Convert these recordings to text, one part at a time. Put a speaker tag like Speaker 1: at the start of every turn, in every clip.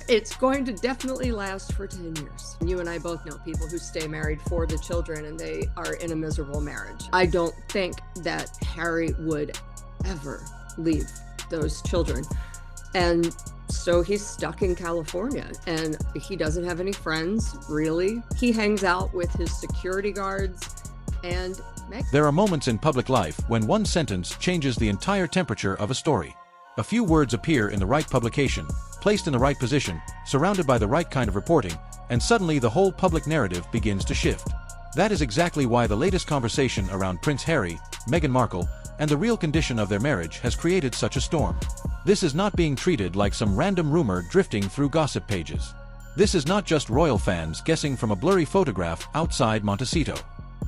Speaker 1: It's going to definitely last for 10 years. You and I both know people who stay married for the children and they are in a miserable marriage. I don't think that Harry would ever leave those children. And so he's stuck in California and he doesn't have any friends, really. He hangs out with his security guards and Meghan.
Speaker 2: There are moments in public life when one sentence changes the entire temperature of a story. A few words appear in the right publication, placed in the right position, surrounded by the right kind of reporting, and suddenly the whole public narrative begins to shift. That is exactly why the latest conversation around Prince Harry, Meghan Markle, and the real condition of their marriage has created such a storm. This is not being treated like some random rumor drifting through gossip pages. This is not just royal fans guessing from a blurry photograph outside Montecito.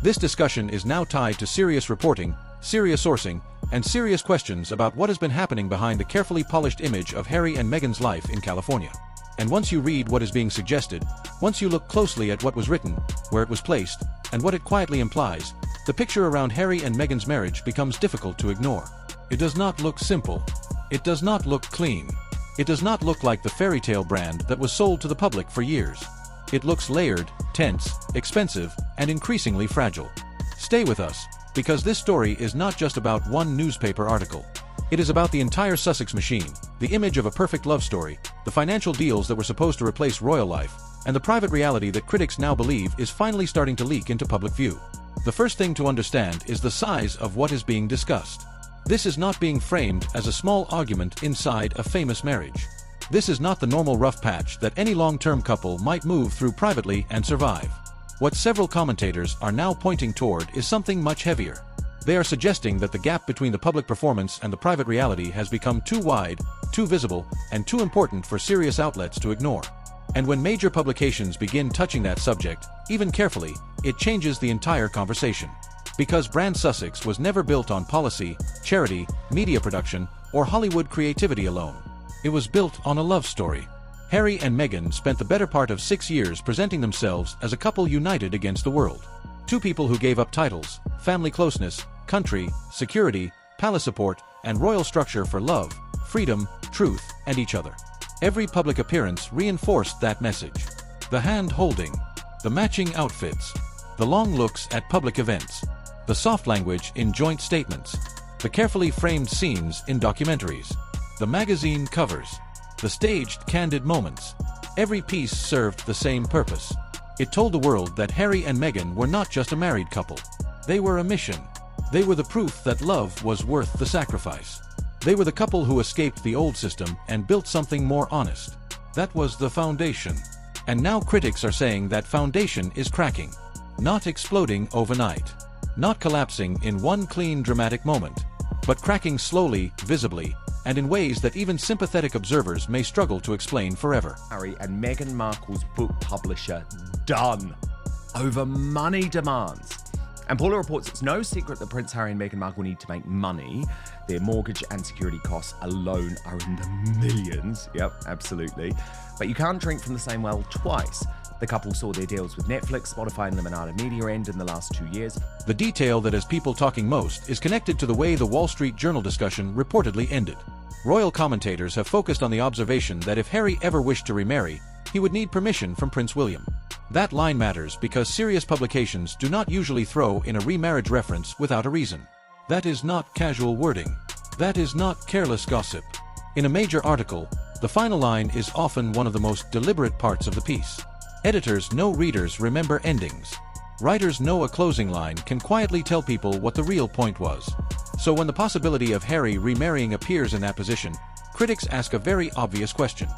Speaker 2: This discussion is now tied to serious reporting, serious sourcing, and serious questions about what has been happening behind the carefully polished image of Harry and Meghan's life in California. And once you read what is being suggested, once you look closely at what was written, where it was placed, and what it quietly implies, the picture around Harry and Meghan's marriage becomes difficult to ignore. It does not look simple. It does not look clean. It does not look like the fairy tale brand that was sold to the public for years. It looks layered, tense, expensive, and increasingly fragile. Stay with us, because this story is not just about one newspaper article. It is about the entire Sussex machine, the image of a perfect love story, the financial deals that were supposed to replace royal life, and the private reality that critics now believe is finally starting to leak into public view. The first thing to understand is the size of what is being discussed. This is not being framed as a small argument inside a famous marriage. This is not the normal rough patch that any long-term couple might move through privately and survive. What several commentators are now pointing toward is something much heavier. They are suggesting that the gap between the public performance and the private reality has become too wide, too visible, and too important for serious outlets to ignore. And when major publications begin touching that subject, even carefully, it changes the entire conversation. Because brand Sussex was never built on policy, charity, media production, or Hollywood creativity alone. It was built on a love story. Harry and Meghan spent the better part of 6 years presenting themselves as a couple united against the world. Two people who gave up titles, family closeness, country, security, palace support, and royal structure for love, freedom, truth, and each other. Every public appearance reinforced that message. The hand-holding, the matching outfits, the long looks at public events, the soft language in joint statements, the carefully framed scenes in documentaries, the magazine covers, the staged candid moments. Every piece served the same purpose. It told the world that Harry and Meghan were not just a married couple. They were a mission. They were the proof that love was worth the sacrifice. They were the couple who escaped the old system and built something more honest. That was the foundation. And now critics are saying that foundation is cracking. Not exploding overnight. Not collapsing in one clean dramatic moment. But cracking slowly, visibly, and in ways that even sympathetic observers may struggle to explain forever.
Speaker 3: Harry and Meghan Markle's book publisher done over money demands. And Paula reports it's no secret that Prince Harry and Meghan Markle need to make money. Their mortgage and security costs alone are in the millions. Yep, absolutely. But you can't drink from the same well twice. The couple saw their deals with Netflix, Spotify, and the Manada Media end in the last 2 years.
Speaker 2: The detail that has people talking most is connected to the way the Wall Street Journal discussion reportedly ended. Royal commentators have focused on the observation that if Harry ever wished to remarry, he would need permission from Prince William. That line matters because serious publications do not usually throw in a remarriage reference without a reason. That is not casual wording. That is not careless gossip. In a major article, the final line is often one of the most deliberate parts of the piece. Editors know readers remember endings. Writers know a closing line can quietly tell people what the real point was. So when the possibility of Harry remarrying appears in that position, critics ask a very obvious question.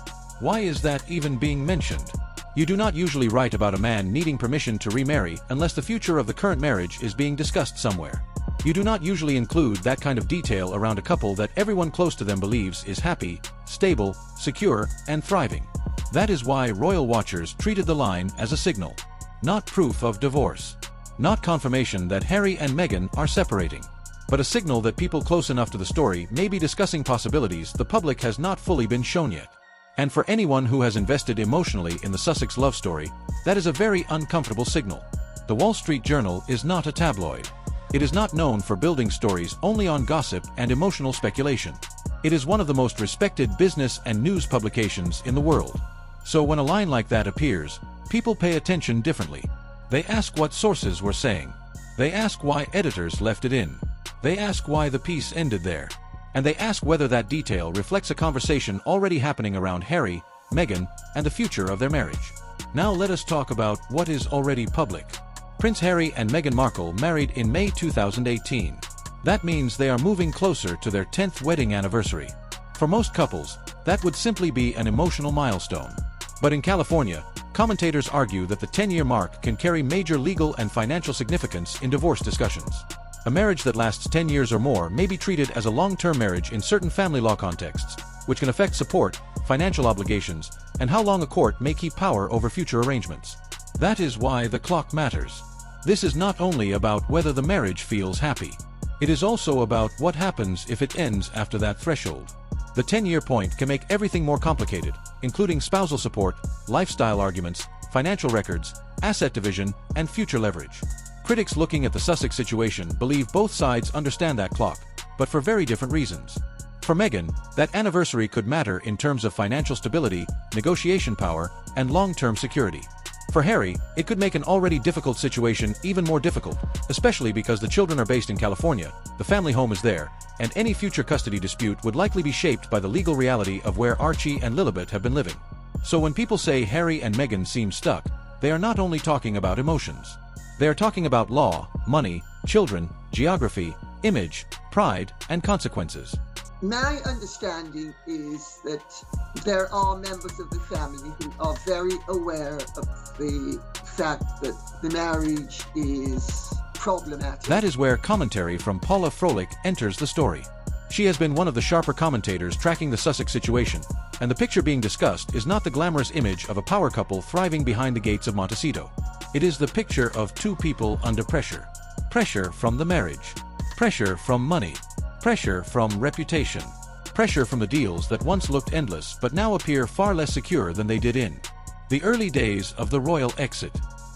Speaker 2: Why is that even being mentioned? You do not usually write about a man needing permission to remarry unless the future of the current marriage is being discussed somewhere. You do not usually include that kind of detail around a couple that everyone close to them believes is happy, stable, secure, and thriving. That is why royal watchers treated the line as a signal. Not proof of divorce. Not confirmation that Harry and Meghan are separating. But a signal that people close enough to the story may be discussing possibilities the public has not fully been shown yet. And for anyone who has invested emotionally in the Sussex love story, that is a very uncomfortable signal. The Wall Street Journal is not a tabloid. It is not known for building stories only on gossip and emotional speculation. It is one of the most respected business and news publications in the world. So when a line like that appears, people pay attention differently. They ask what sources were saying. They ask why editors left it in. They ask why the piece ended there. And they ask whether that detail reflects a conversation already happening around Harry, Meghan, and the future of their marriage. Now let us talk about what is already public. Prince Harry and Meghan Markle married in May 2018. That means they are moving closer to their 10th wedding anniversary. For most couples, that would simply be an emotional milestone. But in California, commentators argue that the 10-year mark can carry major legal and financial significance in divorce discussions. A marriage that lasts 10 years or more may be treated as a long-term marriage in certain family law contexts, which can affect support, financial obligations, and how long a court may keep power over future arrangements. That is why the clock matters. This is not only about whether the marriage feels happy. It is also about what happens if it ends after that threshold. The 10-year point can make everything more complicated, including spousal support, lifestyle arguments, financial records, asset division, and future leverage. Critics looking at the Sussex situation believe both sides understand that clock, but for very different reasons. For Meghan, that anniversary could matter in terms of financial stability, negotiation power, and long-term security. For Harry, it could make an already difficult situation even more difficult, especially because the children are based in California, the family home is there, and any future custody dispute would likely be shaped by the legal reality of where Archie and Lilibet have been living. So when people say Harry and Meghan seem stuck, they are not only talking about emotions. They are talking about law, money, children, geography, image, pride, and consequences.
Speaker 4: My understanding is that there are members of the family who are very aware of the fact that the marriage is problematic.
Speaker 2: That is where commentary from Paula Froelich enters the story. She has been one of the sharper commentators tracking the Sussex situation, and the picture being discussed is not the glamorous image of a power couple thriving behind the gates of Montecito. It is the picture of two people under pressure. Pressure from the marriage. Pressure from money. Pressure from reputation. Pressure from the deals that once looked endless but now appear far less secure than they did in the early days of the royal exit.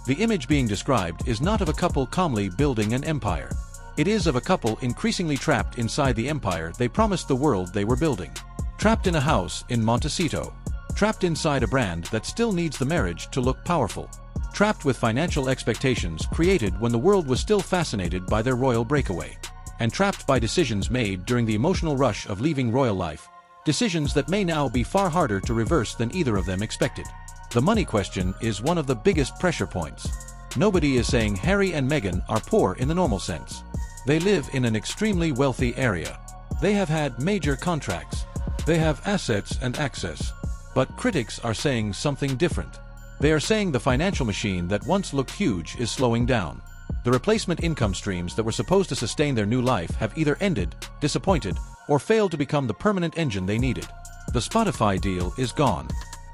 Speaker 2: The image being described is not of a couple calmly building an empire. It is of a couple increasingly trapped inside the empire they promised the world they were building. Trapped in a house in Montecito. Trapped inside a brand that still needs the marriage to look powerful. Trapped with financial expectations created when the world was still fascinated by their royal breakaway. And trapped by decisions made during the emotional rush of leaving royal life, decisions that may now be far harder to reverse than either of them expected. The money question is one of the biggest pressure points. Nobody is saying Harry and Meghan are poor in the normal sense. They live in an extremely wealthy area. They have had major contracts. They have assets and access. But critics are saying something different. They are saying the financial machine that once looked huge is slowing down. The replacement income streams that were supposed to sustain their new life have either ended, disappointed, or failed to become the permanent engine they needed. The Spotify deal is gone.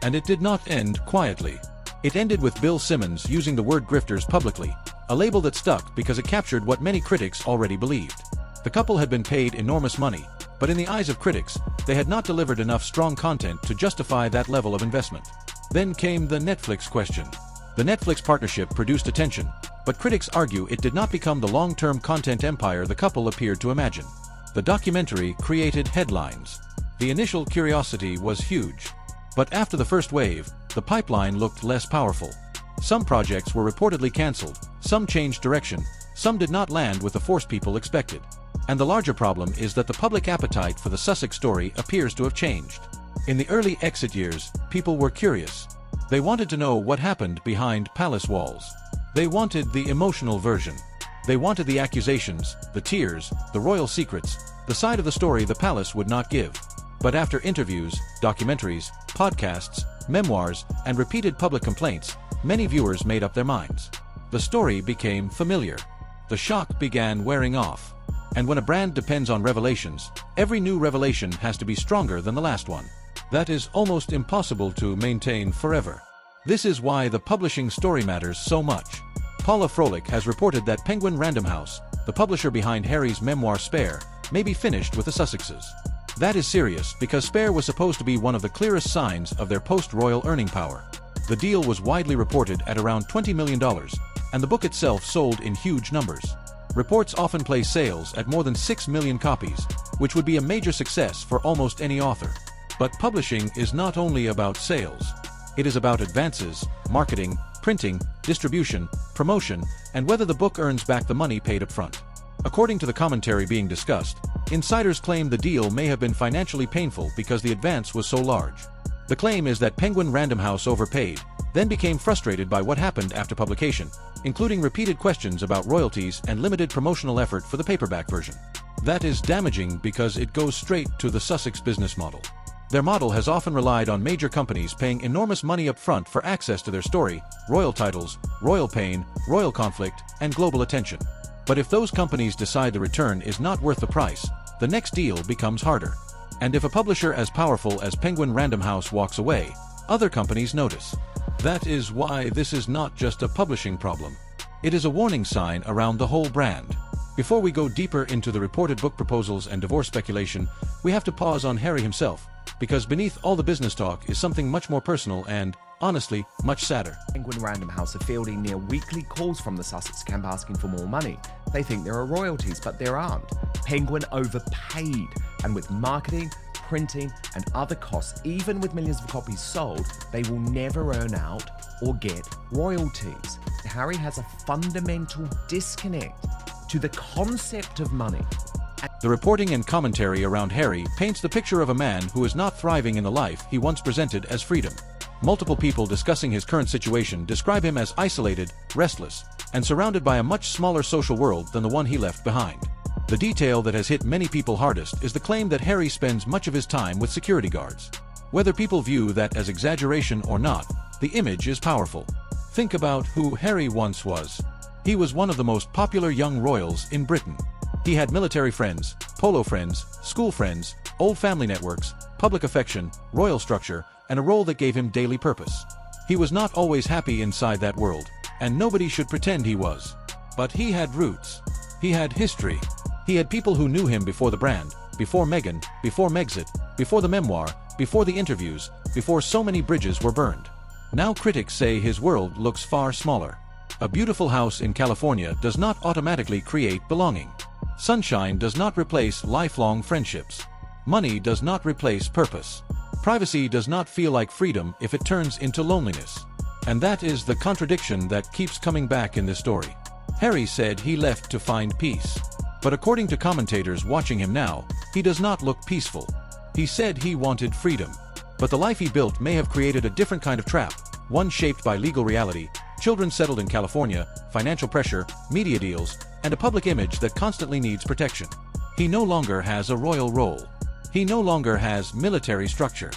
Speaker 2: And it did not end quietly. It ended with Bill Simmons using the word grifters publicly, a label that stuck because it captured what many critics already believed. The couple had been paid enormous money, but in the eyes of critics, they had not delivered enough strong content to justify that level of investment. Then came the Netflix question. The Netflix partnership produced attention, but critics argue it did not become the long-term content empire the couple appeared to imagine. The documentary created headlines. The initial curiosity was huge. But after the first wave, the pipeline looked less powerful. Some projects were reportedly cancelled, some changed direction, some did not land with the force people expected. And the larger problem is that the public appetite for the Sussex story appears to have changed. In the early exit years, people were curious. They wanted to know what happened behind palace walls. They wanted the emotional version. They wanted the accusations, the tears, the royal secrets, the side of the story the palace would not give. But after interviews, documentaries, podcasts, memoirs, and repeated public complaints, many viewers made up their minds. The story became familiar. The shock began wearing off. And when a brand depends on revelations, every new revelation has to be stronger than the last one. That is almost impossible to maintain forever. This is why the publishing story matters so much. Paula Froelich has reported that Penguin Random House, the publisher behind Harry's memoir Spare, may be finished with the Sussexes. That is serious because Spare was supposed to be one of the clearest signs of their post-royal earning power. The deal was widely reported at around $20 million, and the book itself sold in huge numbers. Reports often place sales at more than 6 million copies, which would be a major success for almost any author. But publishing is not only about sales. It is about advances, marketing, printing, distribution, promotion, and whether the book earns back the money paid up front. According to the commentary being discussed, insiders claim the deal may have been financially painful because the advance was so large. The claim is that Penguin Random House overpaid, then became frustrated by what happened after publication, including repeated questions about royalties and limited promotional effort for the paperback version. That is damaging because it goes straight to the Sussex business model. Their model has often relied on major companies paying enormous money up front for access to their story, royal titles, royal pain, royal conflict, and global attention. But if those companies decide the return is not worth the price, the next deal becomes harder. And if a publisher as powerful as Penguin Random House walks away, other companies notice. That is why this is not just a publishing problem. It is a warning sign around the whole brand. Before we go deeper into the reported book proposals and divorce speculation, we have to pause on Harry himself, because beneath all the business talk is something much more personal and, honestly, much sadder.
Speaker 3: Penguin Random House are fielding near weekly calls from the Sussex camp asking for more money. They think there are royalties, but there aren't. Penguin overpaid, and with marketing, printing, and other costs, even with millions of copies sold, they will never earn out or get royalties. Harry has a fundamental disconnect to the concept of money.
Speaker 2: The reporting and commentary around Harry paints the picture of a man who is not thriving in the life he once presented as freedom. Multiple people discussing his current situation describe him as isolated, restless, and surrounded by a much smaller social world than the one he left behind. The detail that has hit many people hardest is the claim that Harry spends much of his time with security guards. Whether people view that as exaggeration or not, the image is powerful. Think about who Harry once was. He was one of the most popular young royals in Britain. He had military friends, polo friends, school friends, old family networks, public affection, royal structure, and a role that gave him daily purpose. He was not always happy inside that world, and nobody should pretend he was. But he had roots. He had history. He had people who knew him before the brand, before Meghan, before Megxit, before the memoir, before the interviews, before so many bridges were burned. Now critics say his world looks far smaller. A beautiful house in California does not automatically create belonging. Sunshine does not replace lifelong friendships. Money does not replace purpose. Privacy does not feel like freedom if it turns into loneliness. And that is the contradiction that keeps coming back in this story. Harry said he left to find peace. But according to commentators watching him now, he does not look peaceful. He said he wanted freedom. But the life he built may have created a different kind of trap, one shaped by legal reality, children settled in California, financial pressure, media deals, and a public image that constantly needs protection. He no longer has a royal role. He no longer has military structure.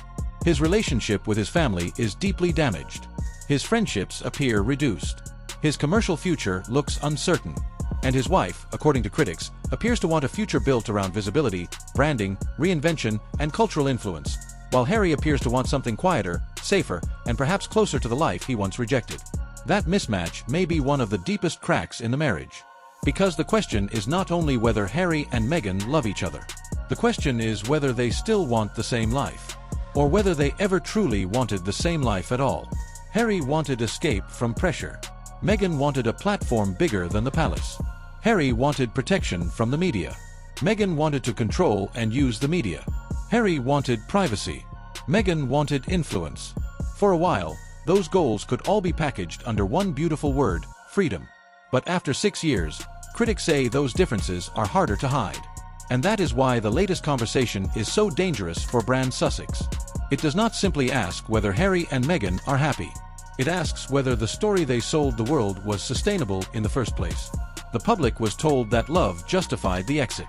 Speaker 2: His relationship with his family is deeply damaged. His friendships appear reduced. His commercial future looks uncertain. And his wife, according to critics, appears to want a future built around visibility, branding, reinvention, and cultural influence, while Harry appears to want something quieter, safer, and perhaps closer to the life he once rejected. That mismatch may be one of the deepest cracks in the marriage. Because the question is not only whether Harry and Meghan love each other. The question is whether they still want the same life, or whether they ever truly wanted the same life at all. Harry wanted escape from pressure. Meghan wanted a platform bigger than the palace. Harry wanted protection from the media. Meghan wanted to control and use the media. Harry wanted privacy. Meghan wanted influence. For a while, those goals could all be packaged under one beautiful word, freedom. But after 6 years, critics say those differences are harder to hide. And that is why the latest conversation is so dangerous for brand Sussex. It does not simply ask whether Harry and Meghan are happy. It asks whether the story they sold the world was sustainable in the first place. The public was told that love justified the exit.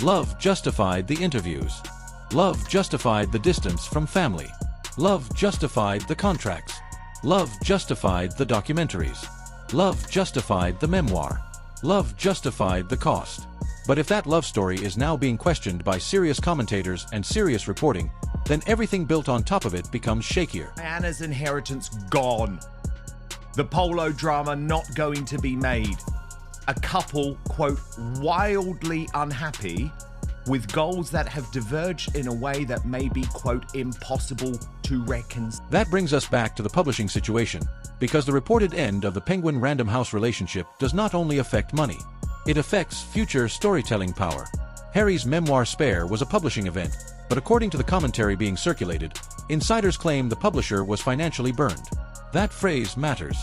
Speaker 2: Love justified the interviews. Love justified the distance from family. Love justified the contracts. Love justified the documentaries. Love justified the memoir. Love justified the cost. But if that love story is now being questioned by serious commentators and serious reporting, then everything built on top of it becomes shakier.
Speaker 3: Diana's inheritance gone. The polo drama not going to be made. A couple, quote, wildly unhappy with goals that have diverged in a way that may be, quote, impossible to reconcile.
Speaker 2: That brings us back to the publishing situation, because the reported end of the Penguin Random House relationship does not only affect money, it affects future storytelling power. Harry's memoir Spare was a publishing event, but according to the commentary being circulated, Insiders claim the publisher was financially burned. That phrase matters.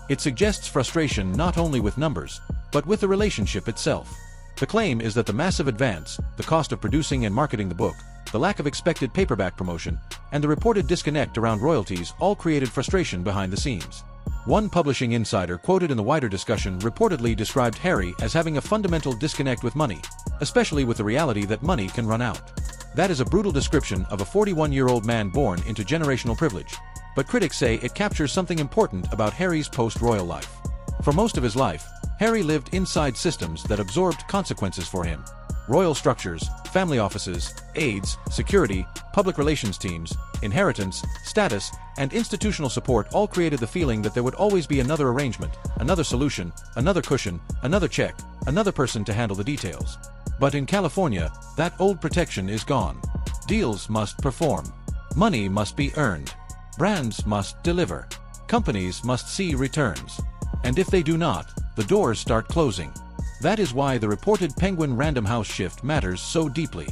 Speaker 2: It suggests frustration not only with numbers, but with the relationship itself. The claim is that the massive advance, the cost of producing and marketing the book, the lack of expected paperback promotion, and the reported disconnect around royalties all created frustration behind the scenes. One publishing insider quoted in the wider discussion reportedly described Harry as having a fundamental disconnect with money, especially with the reality that money can run out. That is a brutal description of a 41-year-old man born into generational privilege, but critics say it captures something important about Harry's post-royal life. For most of his life, Harry lived inside systems that absorbed consequences for him. Royal structures, family offices, aides, security, public relations teams, inheritance, status, and institutional support all created the feeling that there would always be another arrangement, another solution, another cushion, another check, another person to handle the details. But in California, that old protection is gone. Deals must perform. Money must be earned. Brands must deliver. Companies must see returns. And if they do not, the doors start closing. That is why the reported Penguin Random House shift matters so deeply.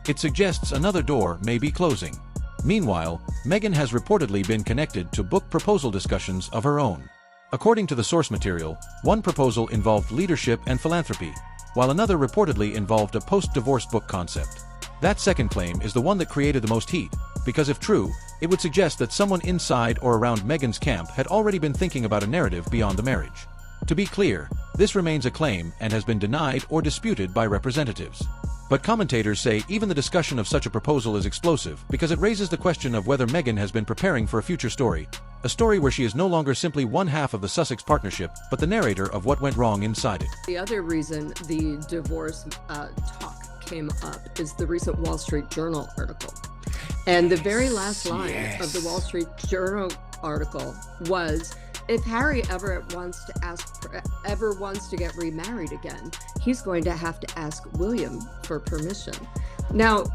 Speaker 2: It suggests another door may be closing. Meanwhile, Meghan has reportedly been connected to book proposal discussions of her own. According to the source material, one proposal involved leadership and philanthropy, while another reportedly involved a post-divorce book concept. That second claim is the one that created the most heat, because if true, it would suggest that someone inside or around Meghan's camp had already been thinking about a narrative beyond the marriage. To be clear, this remains a claim and has been denied or disputed by representatives. But commentators say even the discussion of such a proposal is explosive because it raises the question of whether Meghan has been preparing for a future story, a story where she is no longer simply one half of the Sussex partnership, but the narrator of what went wrong inside it.
Speaker 1: The other reason the divorce talk came up is the recent Wall Street Journal article. And the very last line of the Wall Street Journal article was, if Harry ever wants to get remarried again, he's going to have to ask William for permission. Now,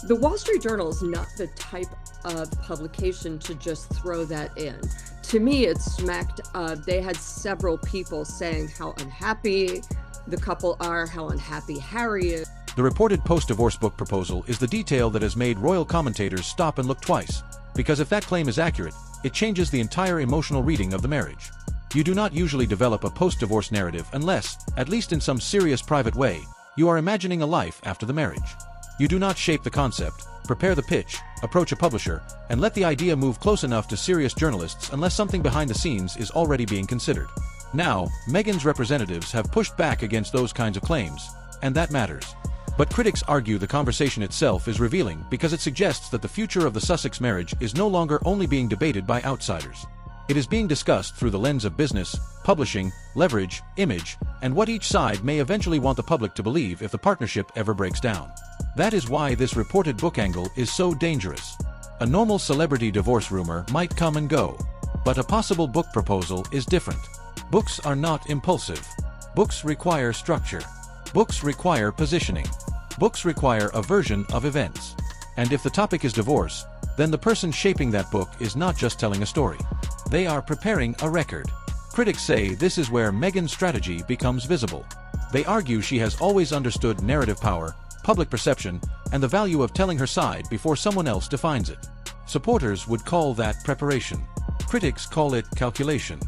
Speaker 1: the Wall Street Journal is not the type of publication to just throw that in. To me, it smacked they had several people saying how unhappy the couple are, how unhappy Harry is.
Speaker 2: The reported post-divorce book proposal is the detail that has made royal commentators stop and look twice, because if that claim is accurate, it changes the entire emotional reading of the marriage. You do not usually develop a post-divorce narrative unless, at least in some serious private way, you are imagining a life after the marriage. You do not shape the concept, prepare the pitch, approach a publisher, and let the idea move close enough to serious journalists unless something behind the scenes is already being considered. Now, Meghan's representatives have pushed back against those kinds of claims, and that matters. But critics argue the conversation itself is revealing because it suggests that the future of the Sussex marriage is no longer only being debated by outsiders. It is being discussed through the lens of business, publishing, leverage, image, and what each side may eventually want the public to believe if the partnership ever breaks down. That is why this reported book angle is so dangerous. A normal celebrity divorce rumor might come and go, but a possible book proposal is different. Books are not impulsive. Books require structure. Books require positioning. Books require a version of events. And if the topic is divorce, then the person shaping that book is not just telling a story. They are preparing a record. Critics say this is where Meghan's strategy becomes visible. They argue she has always understood narrative power, public perception, and the value of telling her side before someone else defines it. Supporters would call that preparation. Critics call it calculation.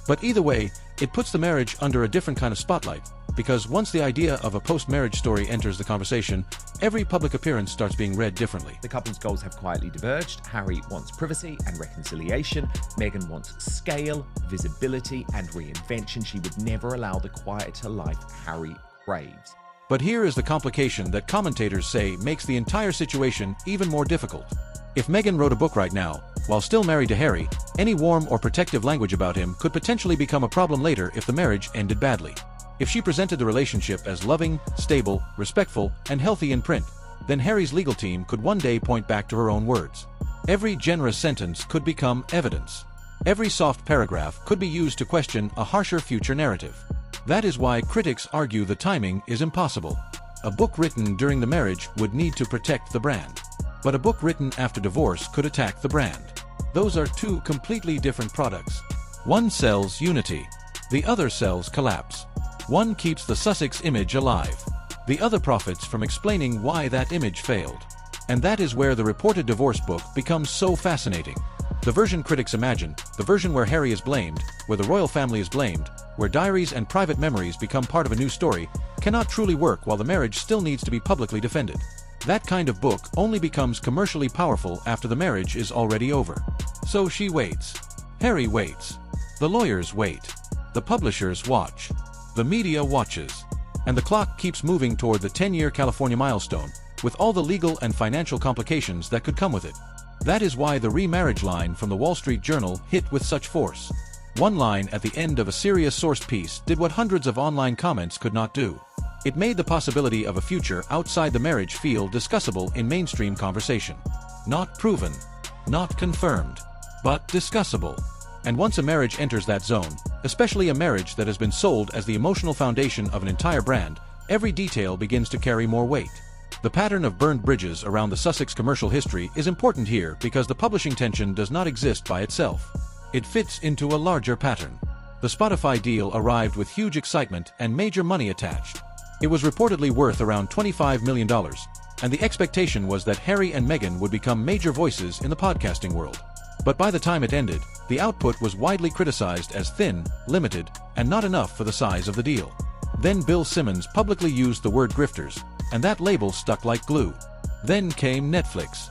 Speaker 2: But either way, it puts the marriage under a different kind of spotlight, because once the idea of a post-marriage story enters the conversation, every public appearance starts being read differently.
Speaker 3: The couple's goals have quietly diverged. Harry wants privacy and reconciliation. Meghan wants scale, visibility, and reinvention. She would never allow the quieter life Harry craves.
Speaker 2: But here is the complication that commentators say makes the entire situation even more difficult. If Meghan wrote a book right now, while still married to Harry, any warm or protective language about him could potentially become a problem later if the marriage ended badly. If she presented the relationship as loving, stable, respectful, and healthy in print, then Harry's legal team could one day point back to her own words. Every generous sentence could become evidence. Every soft paragraph could be used to question a harsher future narrative. That is why critics argue the timing is impossible. A book written during the marriage would need to protect the brand. But a book written after divorce could attack the brand. Those are two completely different products. One sells unity. The other sells collapse. One keeps the Sussex image alive. The other profits from explaining why that image failed. And that is where the reported divorce book becomes so fascinating. The version critics imagine, the version where Harry is blamed, where the royal family is blamed, where diaries and private memories become part of a new story, cannot truly work while the marriage still needs to be publicly defended. That kind of book only becomes commercially powerful after the marriage is already over. So she waits. Harry waits. The lawyers wait. The publishers watch. The media watches. And the clock keeps moving toward the 10-year California milestone, with all the legal and financial complications that could come with it. That is why the remarriage line from the Wall Street Journal hit with such force. One line at the end of a serious sourced piece did what hundreds of online comments could not do. It made the possibility of a future outside the marriage feel discussable in mainstream conversation. Not proven, not confirmed, but discussable. And once a marriage enters that zone, especially a marriage that has been sold as the emotional foundation of an entire brand, every detail begins to carry more weight. The pattern of burned bridges around the Sussex commercial history is important here because the publishing tension does not exist by itself. It fits into a larger pattern. The Spotify deal arrived with huge excitement and major money attached. It was reportedly worth around $25 million, and the expectation was that Harry and Meghan would become major voices in the podcasting world. But by the time it ended, the output was widely criticized as thin, limited, and not enough for the size of the deal. Then Bill Simmons publicly used the word grifters, and that label stuck like glue. Then came Netflix.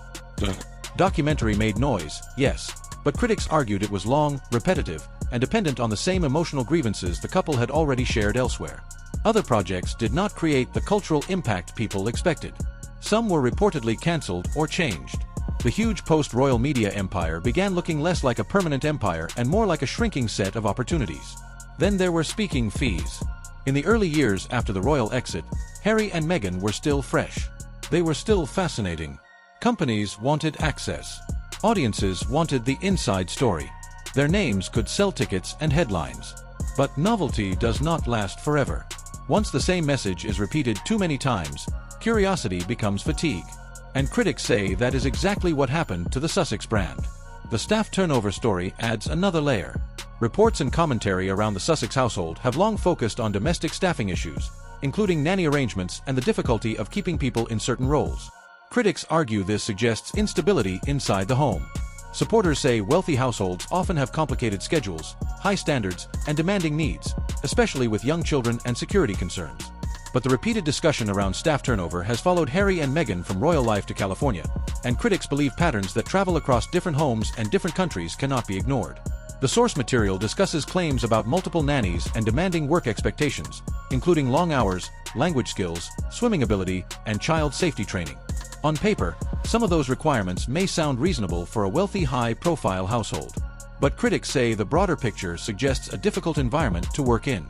Speaker 2: Documentary made noise, yes, but critics argued it was long, repetitive, and dependent on the same emotional grievances the couple had already shared elsewhere. Other projects did not create the cultural impact people expected. Some were reportedly cancelled or changed. The huge post-royal media empire began looking less like a permanent empire and more like a shrinking set of opportunities. Then there were speaking fees. In the early years after the royal exit, Harry and Meghan were still fresh. They were still fascinating. Companies wanted access. Audiences wanted the inside story. Their names could sell tickets and headlines. But novelty does not last forever. Once the same message is repeated too many times, curiosity becomes fatigue. And critics say that is exactly what happened to the Sussex brand. The staff turnover story adds another layer. Reports and commentary around the Sussex household have long focused on domestic staffing issues, including nanny arrangements and the difficulty of keeping people in certain roles. Critics argue this suggests instability inside the home. Supporters say wealthy households often have complicated schedules, high standards, and demanding needs, especially with young children and security concerns. But the repeated discussion around staff turnover has followed Harry and Meghan from royal life to California, and critics believe patterns that travel across different homes and different countries cannot be ignored. The source material discusses claims about multiple nannies and demanding work expectations, including long hours, language skills, swimming ability, and child safety training. On paper, some of those requirements may sound reasonable for a wealthy, high-profile household. But critics say the broader picture suggests a difficult environment to work in.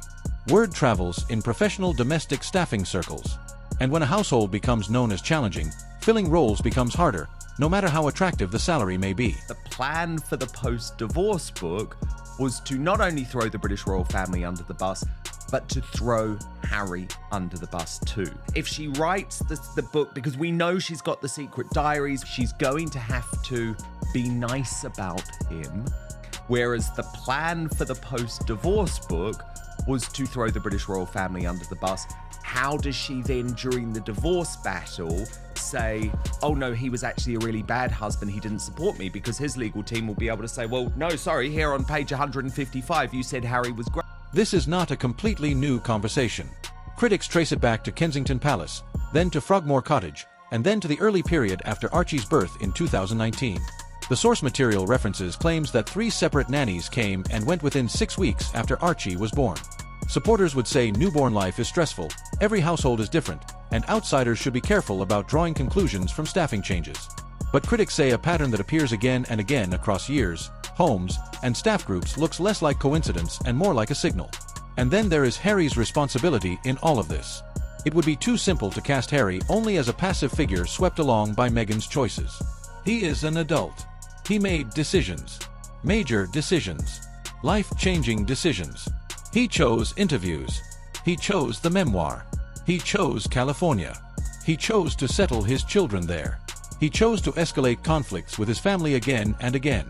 Speaker 2: Word travels in professional domestic staffing circles. And when a household becomes known as challenging, filling roles becomes harder, no matter how attractive the salary may be.
Speaker 3: The plan for the post-divorce book was to not only throw the British royal family under the bus, but to throw Harry under the bus too. If she writes the book, because we know she's got the secret diaries, she's going to have to be nice about him. Whereas the plan for the post-divorce book was to throw the British royal family under the bus. How does she then, during the divorce battle, say, oh no, he was actually a really bad husband, he didn't support me, because his legal team will be able to say, well, no, sorry, here on page 155, you said Harry was great.
Speaker 2: This is not a completely new conversation. Critics trace it back to Kensington Palace, then to Frogmore Cottage, and then to the early period after Archie's birth in 2019. The source material references claims that 3 separate nannies came and went within 6 weeks after Archie was born. Supporters would say newborn life is stressful, every household is different, and outsiders should be careful about drawing conclusions from staffing changes. But critics say a pattern that appears again and again across years, homes, and staff groups looks less like coincidence and more like a signal. And then there is Harry's responsibility in all of this. It would be too simple to cast Harry only as a passive figure swept along by Meghan's choices. He is an adult. He made decisions. Major decisions. Life-changing decisions. He chose interviews. He chose the memoir. He chose California. He chose to settle his children there. He chose to escalate conflicts with his family again and again.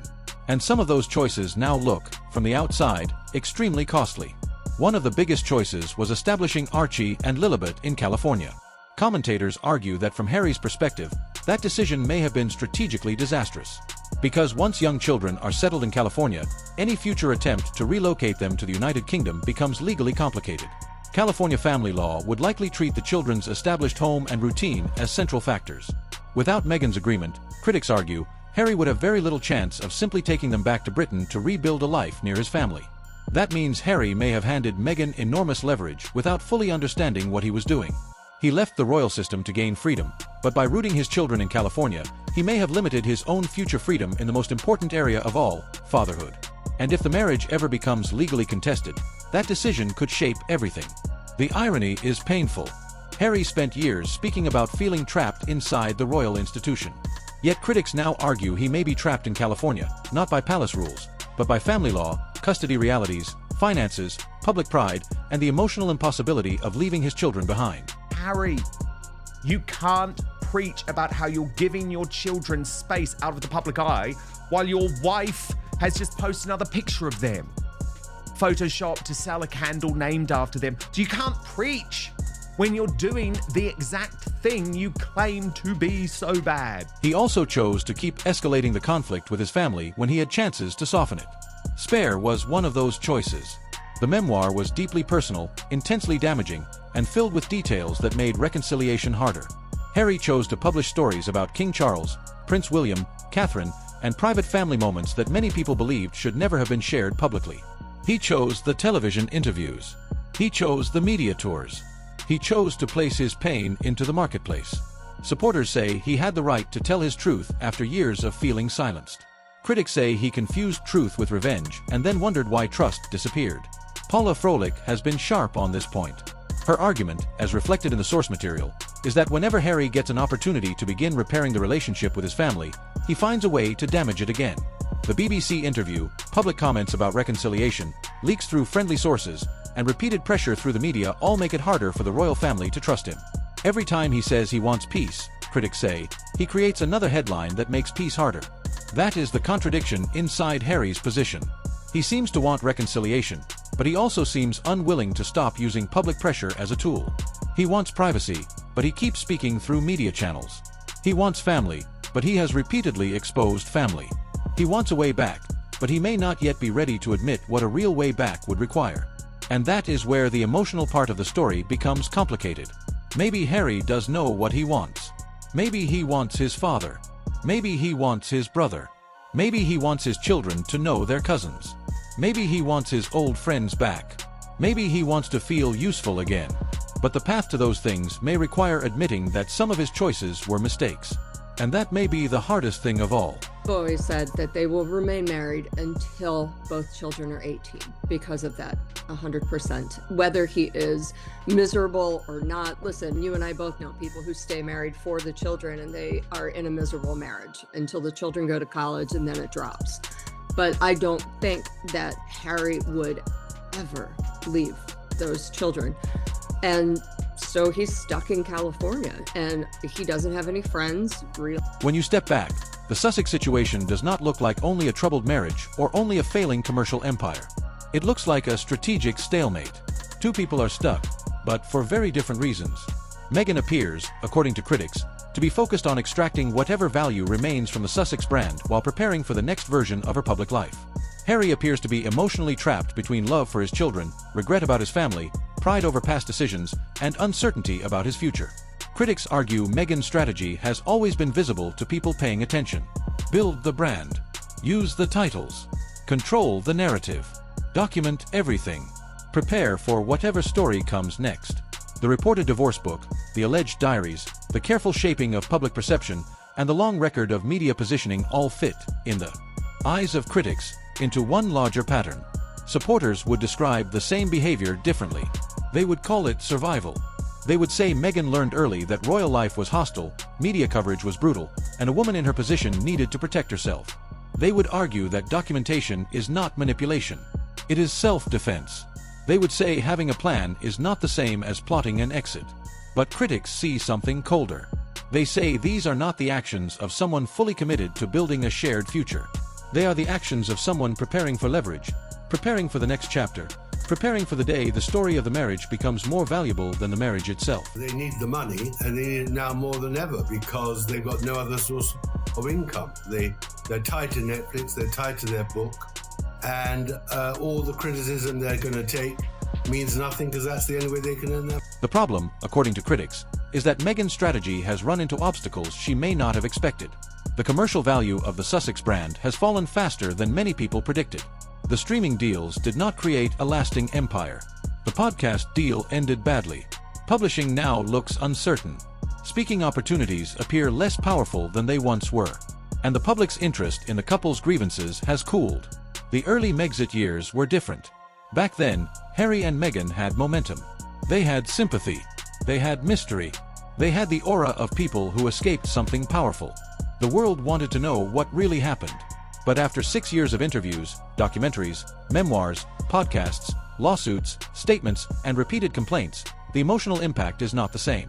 Speaker 2: And some of those choices now look, from the outside, extremely costly. One of the biggest choices was establishing Archie and Lilibet in California. Commentators argue that from Harry's perspective, that decision may have been strategically disastrous. Because once young children are settled in California, any future attempt to relocate them to the United Kingdom becomes legally complicated. California family law would likely treat the children's established home and routine as central factors. Without Meghan's agreement, critics argue, Harry would have very little chance of simply taking them back to Britain to rebuild a life near his family. That means Harry may have handed Meghan enormous leverage without fully understanding what he was doing. He left the royal system to gain freedom, but by rooting his children in California, he may have limited his own future freedom in the most important area of all, fatherhood. And if the marriage ever becomes legally contested, that decision could shape everything. The irony is painful. Harry spent years speaking about feeling trapped inside the royal institution. Yet critics now argue he may be trapped in California, not by palace rules, but by family law, custody realities, finances, public pride, and the emotional impossibility of leaving his children behind.
Speaker 3: Harry, you can't preach about how you're giving your children space out of the public eye while your wife has just posted another picture of them, photoshopped to sell a candle named after them. So you can't preach when you're doing the exact thing you claim to be so bad.
Speaker 2: He also chose to keep escalating the conflict with his family when he had chances to soften it. Spare was one of those choices. The memoir was deeply personal, intensely damaging, and filled with details that made reconciliation harder. Harry chose to publish stories about King Charles, Prince William, Catherine, and private family moments that many people believed should never have been shared publicly. He chose the television interviews. He chose the media tours. He chose to place his pain into the marketplace. Supporters say he had the right to tell his truth after years of feeling silenced. Critics say he confused truth with revenge and then wondered why trust disappeared. Paula Froelich has been sharp on this point. Her argument, as reflected in the source material, is that whenever Harry gets an opportunity to begin repairing the relationship with his family, he finds a way to damage it again. The BBC interview, public comments about reconciliation, leaks through friendly sources, and repeated pressure through the media all make it harder for the royal family to trust him. Every time he says he wants peace, critics say, he creates another headline that makes peace harder. That is the contradiction inside Harry's position. He seems to want reconciliation, but he also seems unwilling to stop using public pressure as a tool. He wants privacy, but he keeps speaking through media channels. He wants family, but he has repeatedly exposed family. He wants a way back, but he may not yet be ready to admit what a real way back would require. And that is where the emotional part of the story becomes complicated. Maybe Harry does know what he wants. Maybe he wants his father. Maybe he wants his brother. Maybe he wants his children to know their cousins. Maybe he wants his old friends back. Maybe he wants to feel useful again. But the path to those things may require admitting that some of his choices were mistakes. And that may be the hardest thing of all.
Speaker 1: Bowie said that they will remain married until both children are 18 because of that, 100%. Whether he is miserable or not, listen, you and I both know people who stay married for the children and they are in a miserable marriage until the children go to college and then it drops. But I don't think that Harry would ever leave those children. And so he's stuck in California and he doesn't have any friends.
Speaker 2: When you step back, the Sussex situation does not look like only a troubled marriage or only a failing commercial empire. It looks like a strategic stalemate. Two people are stuck, but for very different reasons. Meghan appears, according to critics, to be focused on extracting whatever value remains from the Sussex brand while preparing for the next version of her public life. Harry appears to be emotionally trapped between love for his children, regret about his family, pride over past decisions, and uncertainty about his future. Critics argue Meghan's strategy has always been visible to people paying attention. Build the brand. Use the titles. Control the narrative. Document everything. Prepare for whatever story comes next. The reported divorce book, the alleged diaries, the careful shaping of public perception, and the long record of media positioning all fit, in the eyes of critics, into one larger pattern. Supporters would describe the same behavior differently. They would call it survival. They would say Meghan learned early that royal life was hostile, media coverage was brutal, and a woman in her position needed to protect herself. They would argue that documentation is not manipulation. It is self-defense. They would say having a plan is not the same as plotting an exit. But critics see something colder. They say these are not the actions of someone fully committed to building a shared future. They are the actions of someone preparing for leverage, preparing for the next chapter, preparing for the day the story of the marriage becomes more valuable than the marriage itself.
Speaker 5: They need the money, and they need it now more than ever because they've got no other source of income. They're tied to Netflix, they're tied to their book, and all the criticism they're going to take means nothing because that's the only way they can earn their...
Speaker 2: The problem, according to critics, is that Meghan's strategy has run into obstacles she may not have expected. The commercial value of the Sussex brand has fallen faster than many people predicted. The streaming deals did not create a lasting empire. The podcast deal ended badly. Publishing now looks uncertain. Speaking opportunities appear less powerful than they once were. And the public's interest in the couple's grievances has cooled. The early Megxit years were different. Back then, Harry and Meghan had momentum. They had sympathy. They had mystery. They had the aura of people who escaped something powerful. The world wanted to know what really happened. But after 6 years of interviews, documentaries, memoirs, podcasts, lawsuits, statements, and repeated complaints, the emotional impact is not the same.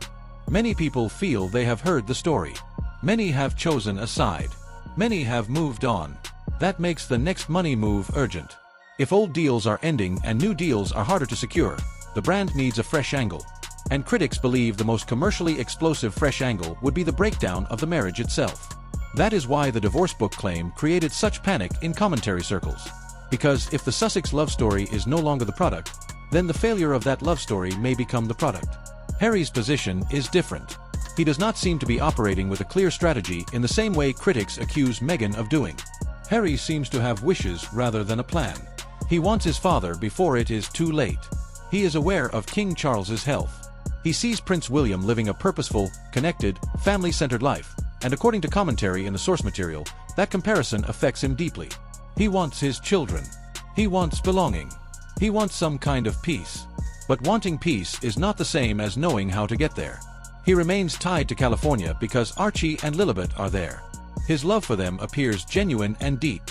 Speaker 2: Many people feel they have heard the story. Many have chosen a side. Many have moved on. That makes the next money move urgent. If old deals are ending and new deals are harder to secure, the brand needs a fresh angle. And critics believe the most commercially explosive fresh angle would be the breakdown of the marriage itself. That is why the divorce book claim created such panic in commentary circles. Because if the Sussex love story is no longer the product, then the failure of that love story may become the product. Harry's position is different. He does not seem to be operating with a clear strategy in the same way critics accuse Meghan of doing. Harry seems to have wishes rather than a plan. He wants his father before it is too late. He is aware of King Charles's health. He sees Prince William living a purposeful, connected, family-centered life, and according to commentary in the source material, that comparison affects him deeply. He wants his children. He wants belonging. He wants some kind of peace. But wanting peace is not the same as knowing how to get there. He remains tied to California because Archie and Lilibet are there. His love for them appears genuine and deep.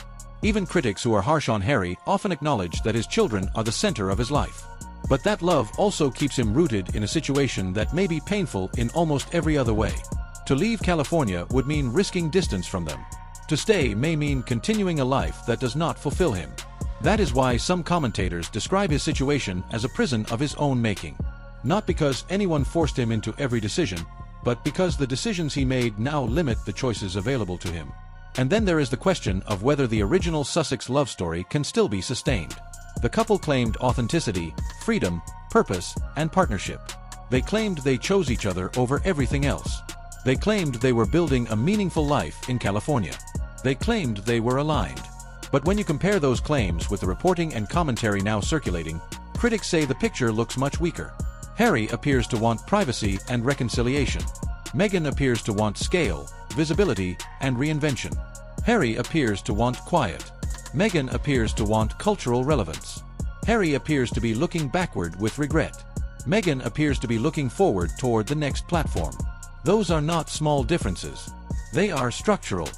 Speaker 2: Even critics who are harsh on Harry often acknowledge that his children are the center of his life. But that love also keeps him rooted in a situation that may be painful in almost every other way. To leave California would mean risking distance from them. To stay may mean continuing a life that does not fulfill him. That is why some commentators describe his situation as a prison of his own making. Not because anyone forced him into every decision, but because the decisions he made now limit the choices available to him. And then there is the question of whether the original Sussex love story can still be sustained. The couple claimed authenticity, freedom, purpose, and partnership. They claimed they chose each other over everything else. They claimed they were building a meaningful life in California. They claimed they were aligned. But when you compare those claims with the reporting and commentary now circulating, critics say the picture looks much weaker. Harry appears to want privacy and reconciliation. Meghan appears to want scale, visibility, and reinvention. Harry appears to want quiet. Meghan appears to want cultural relevance. Harry appears to be looking backward with regret. Meghan appears to be looking forward toward the next platform. Those are not small differences. They are structural.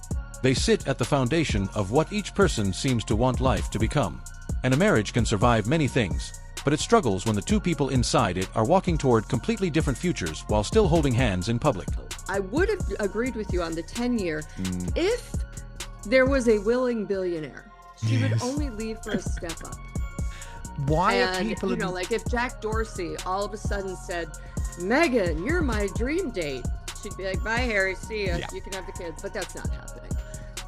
Speaker 2: They sit at the foundation of what each person seems to want life to become. And a marriage can survive many things, but it struggles when the two people inside it are walking toward completely different futures while still holding hands in public.
Speaker 1: I would have agreed with you on the 10-year if there was a willing billionaire. She would only leave for a step up.
Speaker 3: Why are
Speaker 1: And,
Speaker 3: people...
Speaker 1: like if Jack Dorsey all of a sudden said, Meghan, you're my dream date, she'd be like, bye, Harry, see ya.
Speaker 3: Yeah.
Speaker 1: You can have the kids. But that's not happening.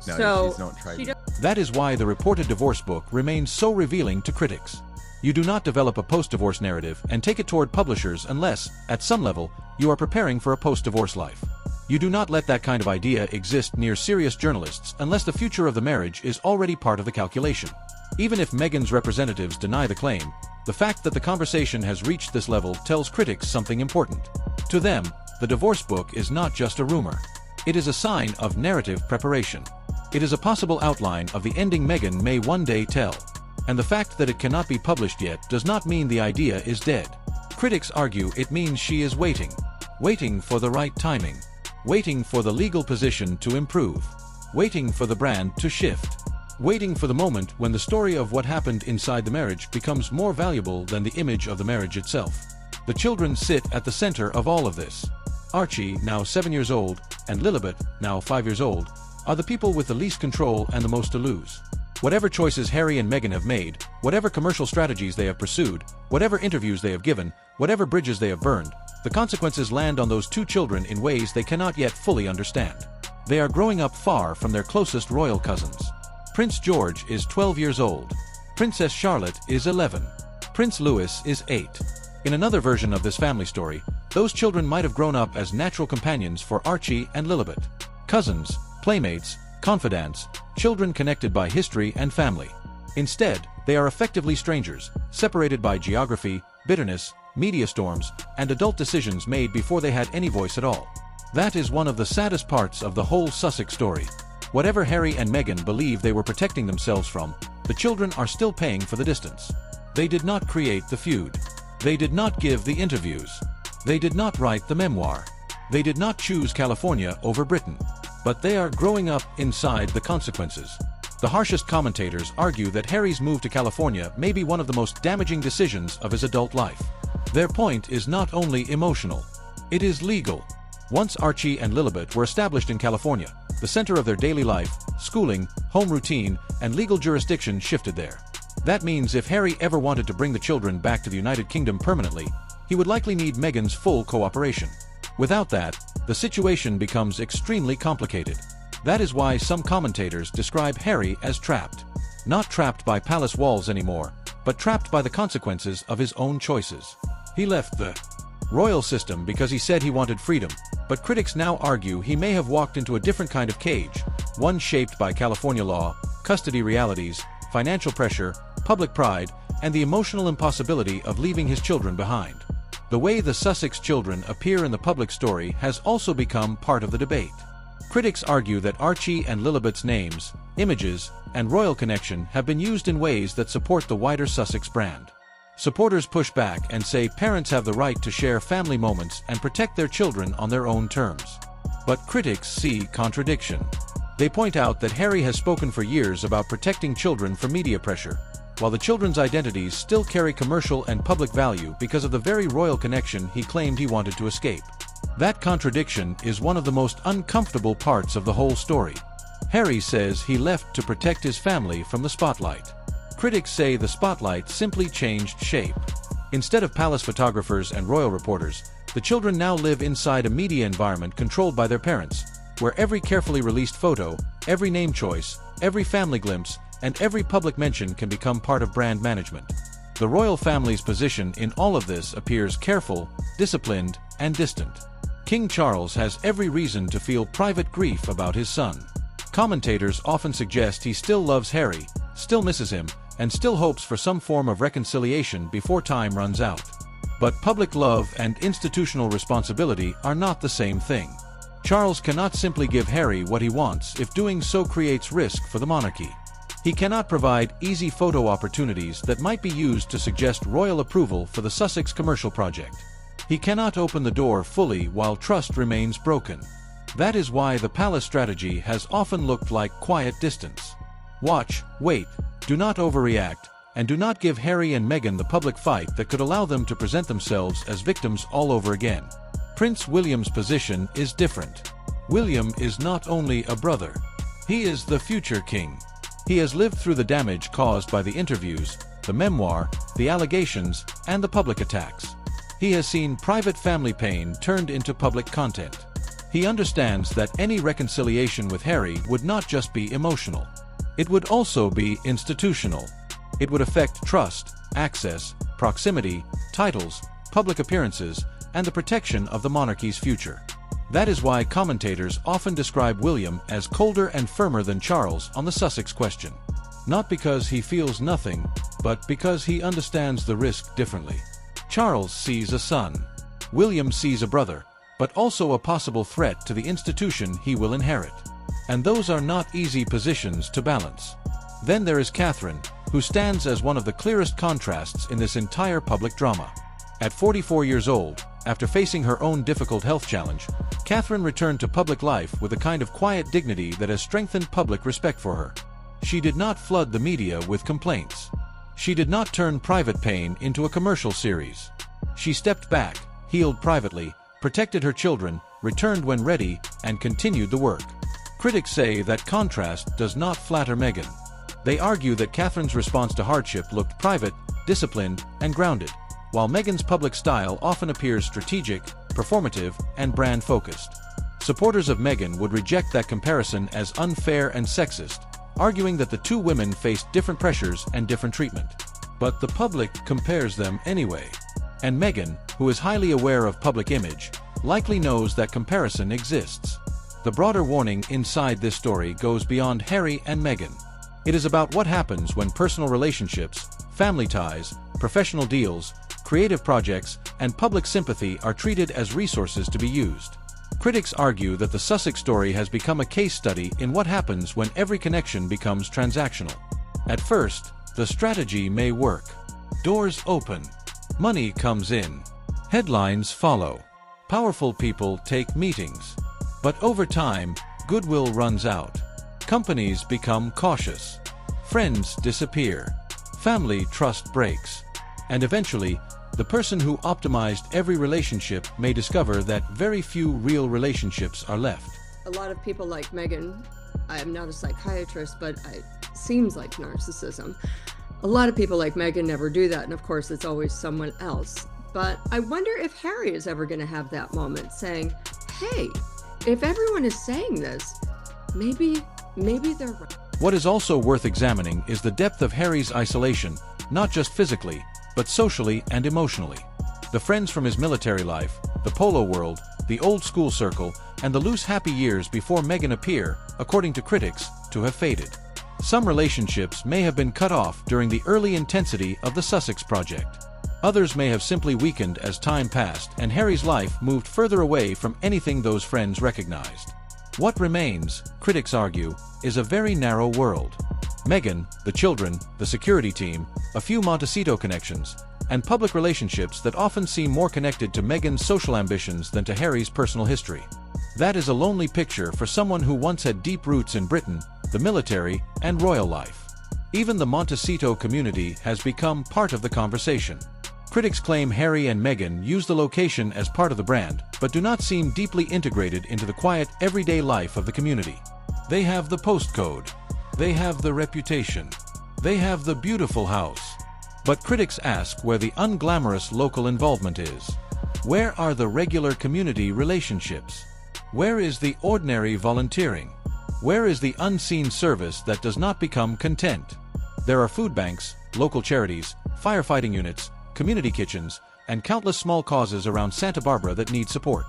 Speaker 3: No,
Speaker 1: so
Speaker 3: she's not trading.
Speaker 2: That is why the reported divorce book remains so revealing to critics. You do not develop a post-divorce narrative and take it toward publishers unless, at some level, you are preparing for a post-divorce life. You do not let that kind of idea exist near serious journalists unless the future of the marriage is already part of the calculation. Even if Meghan's representatives deny the claim, the fact that the conversation has reached this level tells critics something important. To them, the divorce book is not just a rumor. It is a sign of narrative preparation. It is a possible outline of the ending Meghan may one day tell. And the fact that it cannot be published yet does not mean the idea is dead. Critics argue it means she is waiting. Waiting for the right timing. Waiting for the legal position to improve. Waiting for the brand to shift. Waiting for the moment when the story of what happened inside the marriage becomes more valuable than the image of the marriage itself. The children sit at the center of all of this. Archie, now 7 years old, and Lilibet, now 5 years old, are the people with the least control and the most to lose. Whatever choices Harry and Meghan have made, whatever commercial strategies they have pursued, whatever interviews they have given, whatever bridges they have burned, the consequences land on those two children in ways they cannot yet fully understand. They are growing up far from their closest royal cousins. Prince George is 12 years old. Princess Charlotte is 11. Prince Louis is 8. In another version of this family story, those children might have grown up as natural companions for Archie and Lilibet. Cousins, playmates, confidants, children connected by history and family. Instead, they are effectively strangers, separated by geography, bitterness, media storms, and adult decisions made before they had any voice at all. That is one of the saddest parts of the whole Sussex story. Whatever Harry and Meghan believe they were protecting themselves from, the children are still paying for the distance. They did not create the feud. They did not give the interviews. They did not write the memoir. They did not choose California over Britain. But they are growing up inside the consequences. The harshest commentators argue that Harry's move to California may be one of the most damaging decisions of his adult life. Their point is not only emotional, it is legal. Once Archie and Lilibet were established in California, the center of their daily life, schooling, home routine, and legal jurisdiction shifted there. That means if Harry ever wanted to bring the children back to the United Kingdom permanently, he would likely need Meghan's full cooperation. Without that, the situation becomes extremely complicated. That is why some commentators describe Harry as trapped. Not trapped by palace walls anymore, but trapped by the consequences of his own choices. He left the royal system because he said he wanted freedom, but critics now argue he may have walked into a different kind of cage, one shaped by California law, custody realities, financial pressure, public pride, and the emotional impossibility of leaving his children behind. The way the Sussex children appear in the public story has also become part of the debate. Critics argue that Archie and Lilibet's names, images, and royal connection have been used in ways that support the wider Sussex brand. Supporters push back and say parents have the right to share family moments and protect their children on their own terms. But critics see contradiction. They point out that Harry has spoken for years about protecting children from media pressure, while the children's identities still carry commercial and public value because of the very royal connection he claimed he wanted to escape. That contradiction is one of the most uncomfortable parts of the whole story. Harry says he left to protect his family from the spotlight. Critics say the spotlight simply changed shape. Instead of palace photographers and royal reporters, the children now live inside a media environment controlled by their parents, where every carefully released photo, every name choice, every family glimpse, and every public mention can become part of brand management. The royal family's position in all of this appears careful, disciplined, and distant. King Charles has every reason to feel private grief about his son. Commentators often suggest he still loves Harry, still misses him, and still hopes for some form of reconciliation before time runs out. But public love and institutional responsibility are not the same thing. Charles cannot simply give Harry what he wants if doing so creates risk for the monarchy. He cannot provide easy photo opportunities that might be used to suggest royal approval for the Sussex commercial project. He cannot open the door fully while trust remains broken. That is why the palace strategy has often looked like quiet distance. Watch, wait, do not overreact, and do not give Harry and Meghan the public fight that could allow them to present themselves as victims all over again. Prince William's position is different. William is not only a brother. He is the future king. He has lived through the damage caused by the interviews, the memoir, the allegations, and the public attacks. He has seen private family pain turned into public content. He understands that any reconciliation with Harry would not just be emotional. It would also be institutional. It would affect trust, access, proximity, titles, public appearances, and the protection of the monarchy's future. That is why commentators often describe William as colder and firmer than Charles on the Sussex question. Not because he feels nothing, but because he understands the risk differently. Charles sees a son. William sees a brother, but also a possible threat to the institution he will inherit. And those are not easy positions to balance. Then there is Catherine, who stands as one of the clearest contrasts in this entire public drama. At 44 years old, after facing her own difficult health challenge, Catherine returned to public life with a kind of quiet dignity that has strengthened public respect for her. She did not flood the media with complaints. She did not turn private pain into a commercial series. She stepped back, healed privately, protected her children, returned when ready, and continued the work. Critics say that contrast does not flatter Meghan. They argue that Catherine's response to hardship looked private, disciplined, and grounded, while Meghan's public style often appears strategic, performative, and brand-focused. Supporters of Meghan would reject that comparison as unfair and sexist, arguing that the two women faced different pressures and different treatment. But the public compares them anyway. And Meghan, who is highly aware of public image, likely knows that comparison exists. The broader warning inside this story goes beyond Harry and Meghan. It is about what happens when personal relationships, family ties, professional deals, creative projects, and public sympathy are treated as resources to be used. Critics argue that the Sussex story has become a case study in what happens when every connection becomes transactional. At first, the strategy may work. Doors open. Money comes in. Headlines follow. Powerful people take meetings. But over time, goodwill runs out. Companies become cautious. Friends disappear. Family trust breaks. And eventually, the person who optimized every relationship may discover that very few real relationships are left.
Speaker 1: A lot of people like Meghan, I am not a psychiatrist, but it seems like narcissism. A lot of people like Meghan never do that, and of course it's always someone else. But I wonder if Harry is ever going to have that moment saying, hey, if everyone is saying this, maybe they're right.
Speaker 2: What is also worth examining is the depth of Harry's isolation, not just physically, but socially and emotionally. The friends from his military life, the polo world, the old school circle, and the loose happy years before Meghan appear, according to critics, to have faded. Some relationships may have been cut off during the early intensity of the Sussex project. Others may have simply weakened as time passed and Harry's life moved further away from anything those friends recognized. What remains, critics argue, is a very narrow world. Meghan, the children, the security team, a few Montecito connections, and public relationships that often seem more connected to Meghan's social ambitions than to Harry's personal history. That is a lonely picture for someone who once had deep roots in Britain, the military, and royal life. Even the Montecito community has become part of the conversation. Critics claim Harry and Meghan use the location as part of the brand, but do not seem deeply integrated into the quiet, everyday life of the community. They have the postcode. They have the reputation. They have the beautiful house. But critics ask where the unglamorous local involvement is. Where are the regular community relationships? Where is the ordinary volunteering? Where is the unseen service that does not become content? There are food banks, local charities, firefighting units, community kitchens, and countless small causes around Santa Barbara that need support.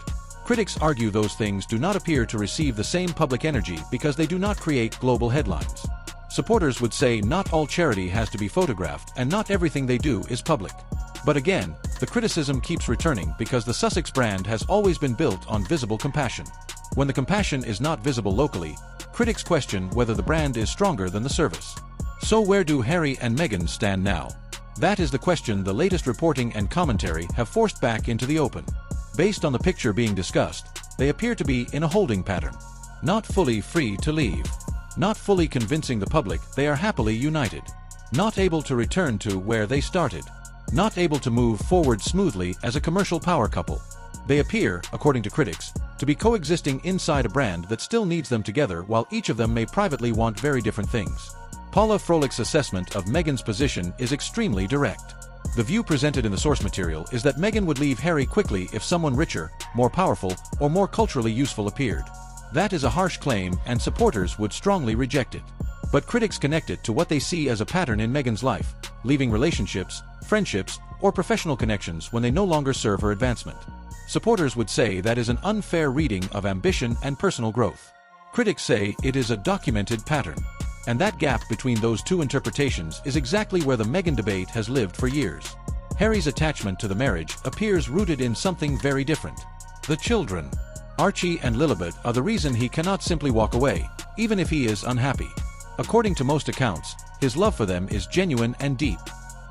Speaker 2: Critics argue those things do not appear to receive the same public energy because they do not create global headlines. Supporters would say not all charity has to be photographed and not everything they do is public. But again, the criticism keeps returning because the Sussex brand has always been built on visible compassion. When the compassion is not visible locally, critics question whether the brand is stronger than the service. So where do Harry and Meghan stand now? That is the question the latest reporting and commentary have forced back into the open. Based on the picture being discussed, they appear to be in a holding pattern. Not fully free to leave. Not fully convincing the public they are happily united. Not able to return to where they started. Not able to move forward smoothly as a commercial power couple. They appear, according to critics, to be coexisting inside a brand that still needs them together while each of them may privately want very different things. Paula Froelic's assessment of Meghan's position is extremely direct. The view presented in the source material is that Meghan would leave Harry quickly if someone richer, more powerful, or more culturally useful appeared. That is a harsh claim and supporters would strongly reject it. But critics connect it to what they see as a pattern in Meghan's life, leaving relationships, friendships, or professional connections when they no longer serve her advancement. Supporters would say that is an unfair reading of ambition and personal growth. Critics say it is a documented pattern. And that gap between those two interpretations is exactly where the Meghan debate has lived for years. Harry's attachment to the marriage appears rooted in something very different. The children. Archie and Lilibet are the reason he cannot simply walk away, even if he is unhappy. According to most accounts, his love for them is genuine and deep.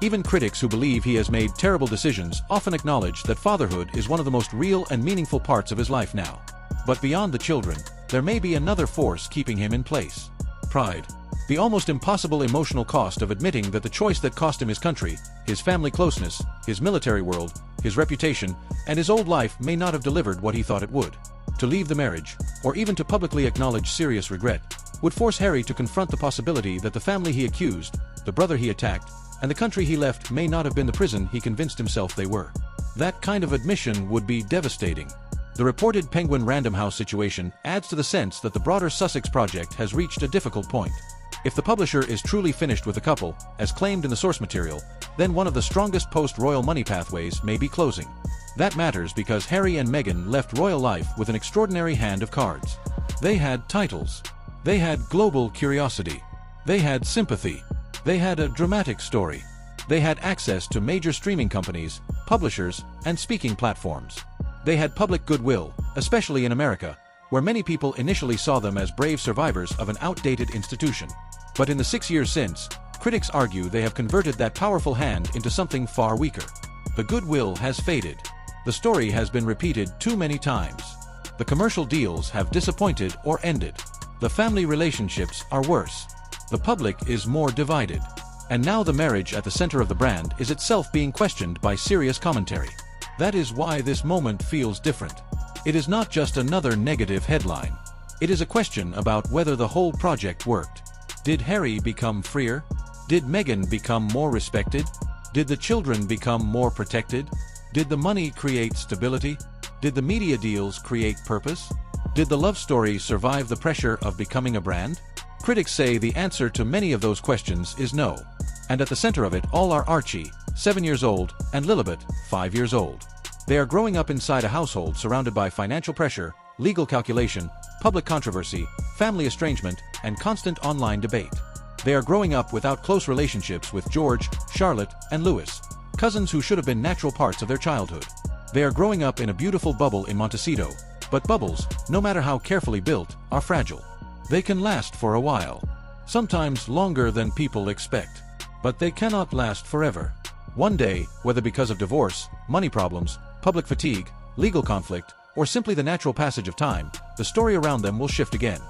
Speaker 2: Even critics who believe he has made terrible decisions often acknowledge that fatherhood is one of the most real and meaningful parts of his life now. But beyond the children, there may be another force keeping him in place. Pride. The almost impossible emotional cost of admitting that the choice that cost him his country, his family closeness, his military world, his reputation, and his old life may not have delivered what he thought it would. To leave the marriage, or even to publicly acknowledge serious regret, would force Harry to confront the possibility that the family he accused, the brother he attacked, and the country he left may not have been the prison he convinced himself they were. That kind of admission would be devastating. The reported Penguin Random House situation adds to the sense that the broader Sussex project has reached a difficult point. If the publisher is truly finished with the couple, as claimed in the source material, then one of the strongest post-royal money pathways may be closing. That matters because Harry and Meghan left royal life with an extraordinary hand of cards. They had titles. They had global curiosity. They had sympathy. They had a dramatic story. They had access to major streaming companies, publishers, and speaking platforms. They had public goodwill, especially in America, where many people initially saw them as brave survivors of an outdated institution. But in the 6 years since, critics argue they have converted that powerful hand into something far weaker. The goodwill has faded. The story has been repeated too many times. The commercial deals have disappointed or ended. The family relationships are worse. The public is more divided. And now the marriage at the center of the brand is itself being questioned by serious commentary. That is why this moment feels different. It is not just another negative headline. It is a question about whether the whole project worked. Did Harry become freer? Did Meghan become more respected? Did the children become more protected? Did the money create stability? Did the media deals create purpose? Did the love story survive the pressure of becoming a brand? Critics say the answer to many of those questions is no. And at the center of it all are Archie, 7 years old, and Lilibet, 5 years old. They are growing up inside a household surrounded by financial pressure, legal calculation, public controversy, family estrangement, and constant online debate. They are growing up without close relationships with George, Charlotte, and Louis, cousins who should have been natural parts of their childhood. They are growing up in a beautiful bubble in Montecito, but bubbles, no matter how carefully built, are fragile. They can last for a while, sometimes longer than people expect, but they cannot last forever. One day, whether because of divorce, money problems, public fatigue, legal conflict, or simply the natural passage of time, the story around them will shift again.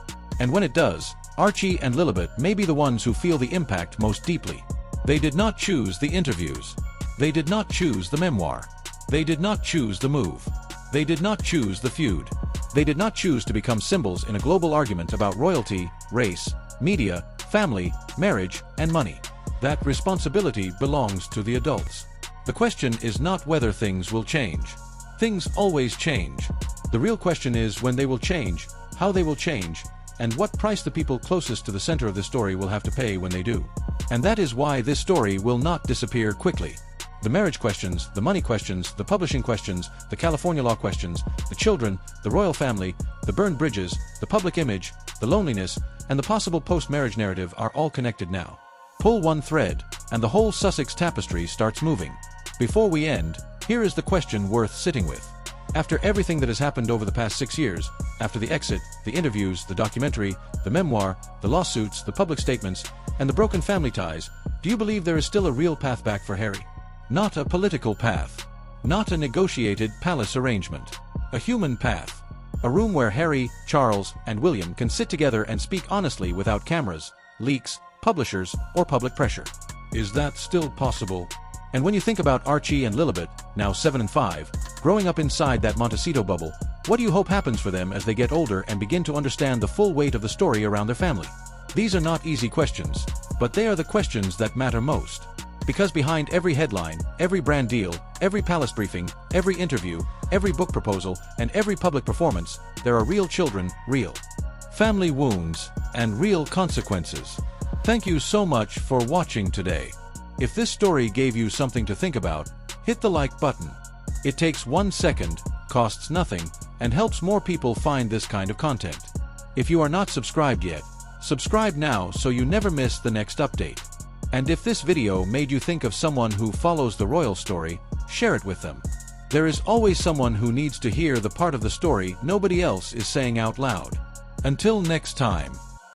Speaker 2: And when it does, Archie and Lilibet may be the ones who feel the impact most deeply. They did not choose the interviews. They did not choose the memoir. They did not choose the move. They did not choose the feud. They did not choose to become symbols in a global argument about royalty, race, media, family, marriage, and money. That responsibility belongs to the adults. The question is not whether things will change. Things always change. The real question is when they will change, how they will change, and what price the people closest to the center of the story will have to pay when they do. And that is why this story will not disappear quickly. The marriage questions, the money questions, the publishing questions, the California law questions, the children, the royal family, the burned bridges, the public image, the loneliness, and the possible post-marriage narrative are all connected now. Pull one thread, and the whole Sussex tapestry starts moving. Before we end, here is the question worth sitting with. After everything that has happened over the past 6 years, after the exit, the interviews, the documentary, the memoir, the lawsuits, the public statements, and the broken family ties, do you believe there is still a real path back for Harry? Not a political path. Not a negotiated palace arrangement. A human path. A room where Harry, Charles, and William can sit together and speak honestly without cameras, leaks, publishers, or public pressure. Is that still possible? And when you think about Archie and Lilibet, now 7 and 5, growing up inside that Montecito bubble, what do you hope happens for them as they get older and begin to understand the full weight of the story around their family? These are not easy questions, but they are the questions that matter most. Because behind every headline, every brand deal, every palace briefing, every interview, every book proposal, and every public performance, there are real children, real family wounds, and real consequences. Thank you so much for watching today. If this story gave you something to think about, hit the like button. It takes 1 second, costs nothing, and helps more people find this kind of content. If you are not subscribed yet, subscribe now so you never miss the next update. And if this video made you think of someone who follows the royal story, share it with them. There is always someone who needs to hear the part of the story nobody else is saying out loud. Until next time.